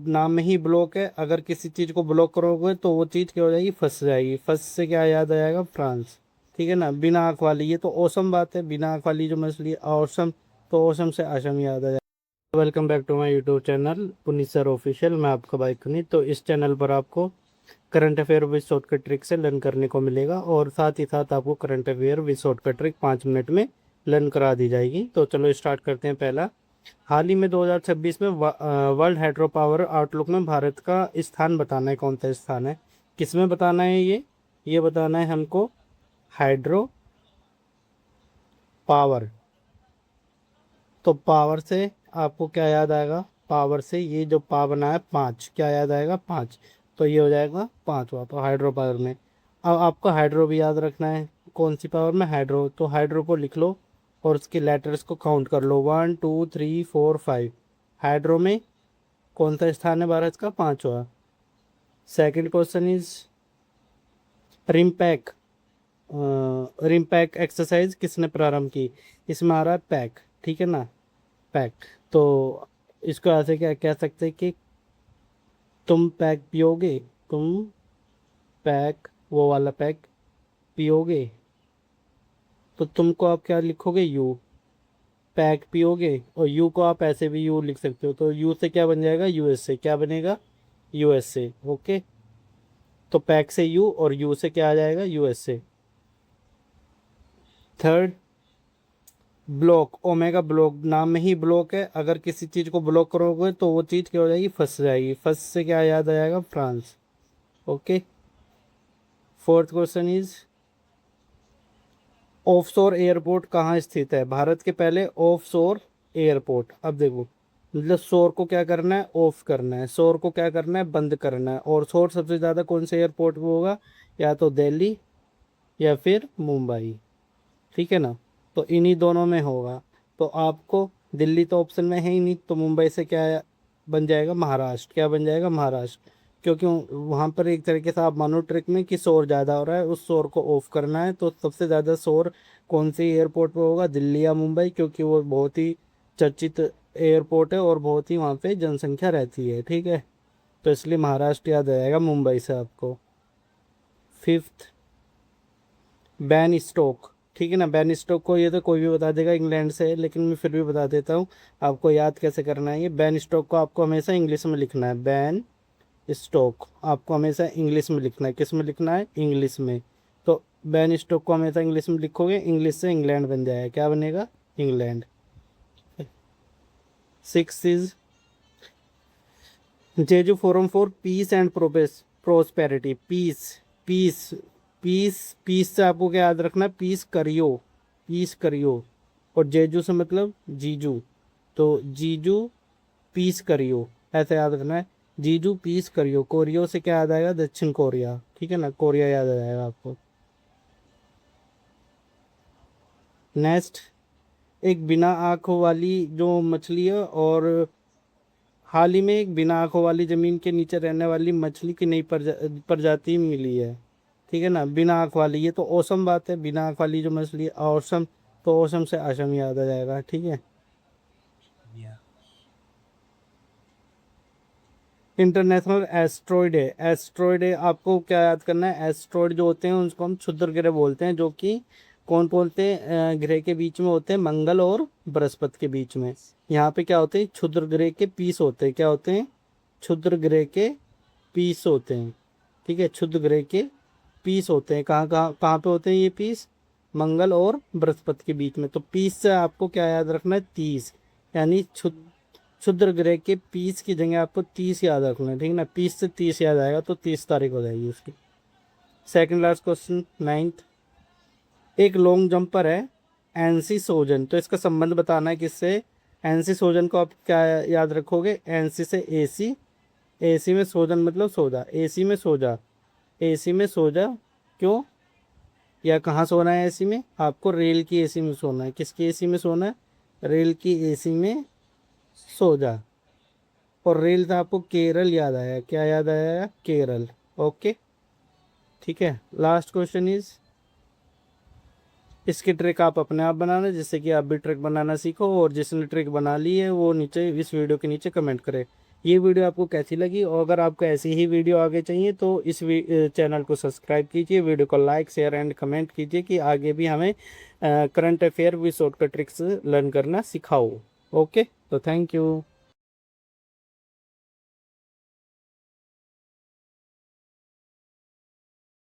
नाम में ही ब्लॉक है। अगर किसी चीज़ को ब्लॉक करोगे तो वो चीज़ क्या हो जाएगी, फंस जाएगी। फंस से क्या याद आ जाएगा, फ्रांस। ठीक है ना। बिना आँख वाली, ये तो औसम बात है, बिना आँख वाली जो मछली है औसम, तो औसम से आशम याद आ जाएगा। Welcome back to my YouTube channel Puneet sir official. मैं आपका भाई पुनीत। तो इस चैनल पर आपको current affair with shortcut trick से लर्न करने को मिलेगा, और साथ ही साथ आपको current affair with shortcut trick 5 minute में लर्न करा दी जाएगी। तो चलो स्टार्ट करते हैं। पहला, हाल ही में 2026 में वर्ल्ड हाइड्रो पावर आउटलुक में भारत का स्थान बताना है। कौन सा स्थान है, किस में बताना है ये बताना है हमको। Hydro power. तो पावर से आपको क्या याद आएगा, पावर से ये जो पा बना है 5, क्या याद आएगा, 5। तो ये हो जाएगा 5वां। तो हाइड्रो पावर में अब आपको हाइड्रो भी याद रखना है। कौन सी पावर में, हाइड्रो। तो हाइड्रो को लिख लो और उसके लेटर्स को काउंट कर लो, 1 2 3 4 5। हाइड्रो में कौन सा स्थान है भारत का, 5वां। Second question is RIMPAC. RIMPAC exercise किसने प्रारंभ की। इसमें आ रहा है पैक, ठीक है ना, पैक। तो इसको ऐसे क्या कह सकते हैं कि तुम पैक पियोगे, तुम पैक, वो वाला पैक पियोगे। तो तुमको आप क्या लिखोगे, यू। पैक पियोगे, और यू को आप ऐसे भी यू लिख सकते हो। तो यू से क्या बन जाएगा, यूएसए। क्या बनेगा, यूएसए। ओके। तो पैक से यू, और यू से क्या आ जाएगा, USA. Third, block. Omega block, नाम में ही ब्लॉक है। अगर किसी चीज़ को ब्लॉक करोगे तो वो चीज़ क्या हो जाएगी, फंस जाएगी। फंस से क्या याद आ जाएगा, France. Okay. Fourth question is offshore airport कहाँ स्थित है। भारत के पहले ऑफशोर एयरपोर्ट। अब देखो, मतलब शोर को क्या करना है, ऑफ करना है। शोर को क्या करना है, बंद करना है। और शोर सबसे ज़्यादा कौन से एयरपोर्ट पे होगा, या तो दिल्ली या फिर मुंबई। ठीक है ना। तो इन्हीं दोनों में होगा। तो आपको दिल्ली तो ऑप्शन में है ही नहीं, तो मुंबई से क्या बन जाएगा, महाराष्ट्र। क्या बन जाएगा, महाराष्ट्र। क्योंकि वहाँ पर एक तरीके से आप मानो ट्रिक में कि शोर ज़्यादा हो रहा है, उस शोर को ऑफ करना है। तो सबसे ज़्यादा शोर कौन सी एयरपोर्ट पे होगा, दिल्ली या मुंबई, क्योंकि वो बहुत ही चर्चित एयरपोर्ट है और बहुत ही वहाँ पे जनसंख्या रहती है। ठीक है। तो इसलिए महाराष्ट्र याद आएगा मुंबई से आपको। Fifth, Ben Stokes. ठीक है ना। बैन स्टोक को ये तो कोई भी बता देगा, इंग्लैंड से है, लेकिन मैं फिर भी बता देता हूँ आपको याद कैसे करना है। ये बैन स्टोक को आपको हमेशा इंग्लिश में लिखना है। बैन स्टोक आपको हमेशा इंग्लिश में लिखना है। किस में लिखना है, इंग्लिश में। तो बैन स्टोक को हमेशा इंग्लिश में लिखोगे, इंग्लिश से इंग्लैंड बन जाएगा। क्या बनेगा, England. Six is Jeju forum for peace and prosperity. Peace, peace, peace. Peace से आपको क्या याद रखना है, पीस करियो, पीस करियो। और जेजू से मतलब जीजू। तो जीजू पीस करियो, ऐसे याद रखना है। जीजू पीस करियो। कोरियो से क्या याद आएगा, दक्षिण कोरिया। ठीक है ना, कोरिया याद आ जाएगा आपको। नेक्स्ट, एक बिना आंखों वाली जो मछली है, और हाल ही में एक बिना आंखों वाली जमीन के नीचे रहने वाली मछली की नई प्रजाति मिली है। ठीक है ना। बिना आंख वाली, ये तो औसम बात है, बिना आंख वाली जो मछली है औसम, तो औसम से आशम याद आ जाएगा। ठीक है। International asteroid day. Asteroid day आपको क्या याद करना है, एस्ट्रॉयड जो होते हैं उनको हम क्षुद्र ग्रह बोलते हैं, जो कि कौन बोलते हैं, ग्रह के बीच में होते हैं, मंगल और बृहस्पति के बीच में। यहाँ पे क्या होते हैं, क्षुद्र ग्रह के पीस होते हैं। क्या होते हैं, क्षुद्र ग्रह के पीस होते हैं। ठीक है, क्षुद्र ग्रह के पीस होते हैं। कहाँ कहाँ कहाँ पे होते हैं ये पीस, मंगल और बृहस्पति के बीच में। तो पीस से आपको क्या याद रखना है, 30। यानी क्षुद्र ग्रह के पीस की जगह आपको 30 याद रखना है। ठीक है ना। पीस से 30 याद आएगा तो 30 तारीख हो जाएगी उसकी। सेकंड लास्ट क्वेश्चन, नाइन्थ, एक लॉन्ग जंपर है एनसी सोजन। तो इसका संबंध बताना है किससे। एनसी सोजन को आप क्या याद रखोगे, एनसी से एसी। एसी में सोजन मतलब सोजा, एसी में सोजा, एसी में सोजा। क्यों, या कहाँ सोना है एसी में, आपको रेल की एसी में सोना है। किसकी एसी में सोना है, रेल की एसी में सो जा। और रेल से आपको केरल याद आया। क्या याद आया, केरल। ओके। ठीक है। लास्ट क्वेश्चन इज, इसकी ट्रिक आप अपने आप बनाना, जिससे कि आप भी ट्रिक बनाना सीखो, और जिसने ट्रिक बना ली है वो नीचे इस वीडियो के नीचे कमेंट करे। ये वीडियो आपको कैसी लगी, और अगर आपको ऐसी ही वीडियो आगे चाहिए तो इस चैनल को सब्सक्राइब कीजिए, वीडियो को लाइक शेयर एंड कमेंट कीजिए कि आगे भी हमें current affair with shortcut tricks learn करना सिखाओ। ओके, तो थैंक यू।